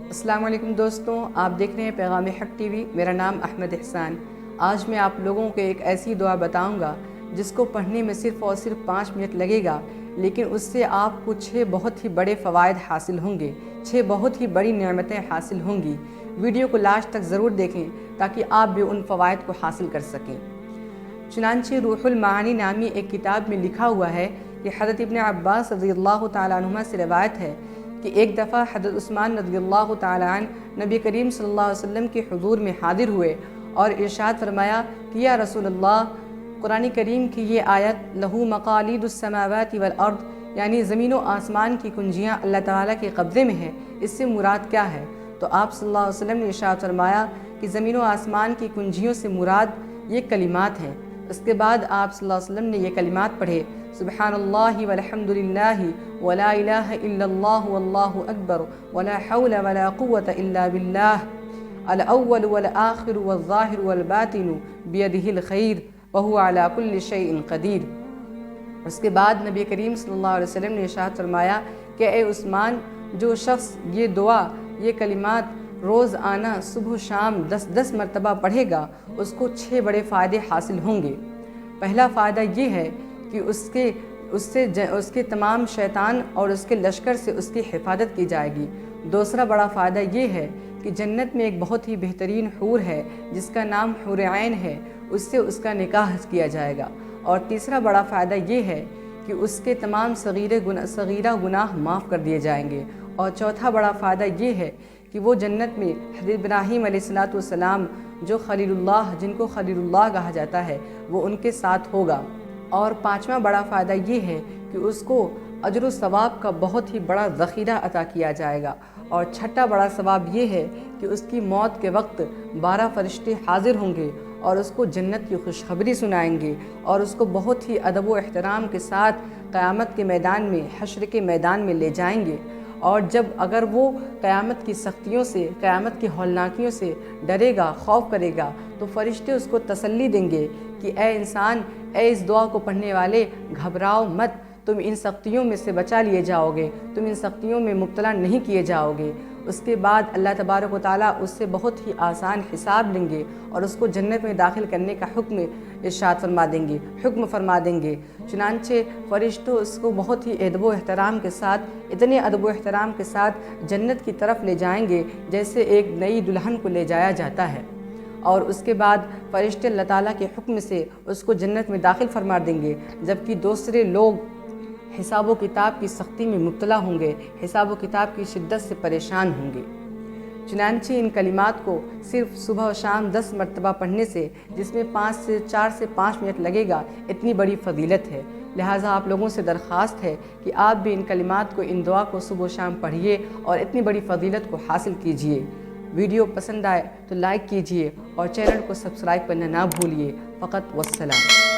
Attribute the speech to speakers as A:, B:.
A: السلام علیکم دوستوں، آپ دیکھ رہے ہیں پیغام حق ٹی وی۔ میرا نام احمد احسان۔ آج میں آپ لوگوں کو ایک ایسی دعا بتاؤں گا جس کو پڑھنے میں صرف اور صرف 5 منٹ لگے گا، لیکن اس سے آپ کو 6 بہت ہی بڑے فوائد حاصل ہوں گے، 6 بہت ہی بڑی نعمتیں حاصل ہوں گی۔ ویڈیو کو لاسٹ تک ضرور دیکھیں تاکہ آپ بھی ان فوائد کو حاصل کر سکیں۔ چنانچہ روح المعانی نامی ایک کتاب میں لکھا ہوا ہے کہ حضرت ابن عباس رضی اللہ تعالیٰ عنہما سے روایت ہے کہ ایک دفعہ حضرت عثمان رضی اللہ تعالیٰ عنہ نبی کریم صلی اللہ علیہ وسلم کے حضور میں حاضر ہوئے اور ارشاد فرمایا کہ یا رسول اللہ، قرآن کریم کی یہ آیت لہو مقالید السماوات والارض، یعنی زمین و آسمان کی کنجیاں اللہ تعالیٰ کے قبضے میں ہیں، اس سے مراد کیا ہے؟ تو آپ صلی اللہ علیہ وسلم نے ارشاد فرمایا کہ زمین و آسمان کی کنجیوں سے مراد یہ کلمات ہیں۔ اس کے بعد آپ صلی اللہ علیہ وسلم نے یہ کلمات پڑھے، سبحان اللہ والحمد للہ ولا الہ الا اللہ واللہ اکبر ولا حول ولا قوة الا باللہ الاول والآخر والظاہر والباطن بیدہ الخیر وہو علی کل شیء قدیر۔ اس کے بعد نبی کریم صلی اللہ علیہ وسلم نے ارشاد فرمایا کہ اے عثمان، جو شخص یہ دعا، یہ کلمات روز آنا صبح و شام 10 مرتبہ پڑھے گا، اس کو 6 بڑے فائدے حاصل ہوں گے۔ پہلا فائدہ یہ ہے کہ اس کے تمام شیطان اور اس کے لشکر سے اس کی حفاظت کی جائے گی۔ دوسرا بڑا فائدہ یہ ہے کہ جنت میں ایک بہت ہی بہترین حور ہے جس کا نام حور عین ہے، اس سے اس کا نکاح کیا جائے گا۔ اور تیسرا بڑا فائدہ یہ ہے کہ اس کے تمام صغیرہ گناہ معاف کر دیے جائیں گے۔ اور چوتھا بڑا فائدہ یہ ہے کہ وہ جنت میں حضرت ابراہیم علیہ السلام جو خلیل اللہ، جن کو خلیل اللہ کہا جاتا ہے، وہ ان کے ساتھ ہوگا۔ اور پانچواں بڑا فائدہ یہ ہے کہ اس کو اجر و ثواب کا بہت ہی بڑا ذخیرہ عطا کیا جائے گا۔ اور چھٹا بڑا ثواب یہ ہے کہ اس کی موت کے وقت 12 فرشتے حاضر ہوں گے اور اس کو جنت کی خوشخبری سنائیں گے اور اس کو بہت ہی ادب و احترام کے ساتھ قیامت کے میدان میں، حشر کے میدان میں لے جائیں گے۔ اور اگر وہ قیامت کی سختیوں سے، قیامت کی ہولناکیوں سے ڈرے گا، خوف کرے گا، تو فرشتے اس کو تسلی دیں گے کہ اے انسان، اے اس دعا کو پڑھنے والے، گھبراؤ مت، تم ان سختیوں میں سے بچا لیے جاؤ گے، تم ان سختیوں میں مبتلا نہیں کیے جاؤ گے۔ اس کے بعد اللہ تبارک و تعالیٰ اس سے بہت ہی آسان حساب لیں گے اور اس کو جنت میں داخل کرنے کا حکم فرما دیں گے۔ چنانچہ فرشتوں اس کو بہت ہی ادب و احترام کے ساتھ، اتنے ادب و احترام کے ساتھ جنت کی طرف لے جائیں گے جیسے ایک نئی دلہن کو لے جایا جاتا ہے۔ اور اس کے بعد فرشتے اللہ تعالیٰ کے حکم سے اس کو جنت میں داخل فرما دیں گے، جبکہ دوسرے لوگ حساب و کتاب کی سختی میں مبتلا ہوں گے، حساب و کتاب کی شدت سے پریشان ہوں گے۔ چنانچہ ان کلمات کو صرف صبح و شام 10 مرتبہ پڑھنے سے، جس میں 4 سے 5 منٹ لگے گا، اتنی بڑی فضیلت ہے۔ لہٰذا آپ لوگوں سے درخواست ہے کہ آپ بھی ان کلمات کو، ان دعا کو صبح و شام پڑھیے اور اتنی بڑی فضیلت کو حاصل کیجیے۔ ویڈیو پسند آئے تو لائک کیجیے اور چینل کو سبسکرائب کرنا نہ بھولیے۔ فقط والسلام۔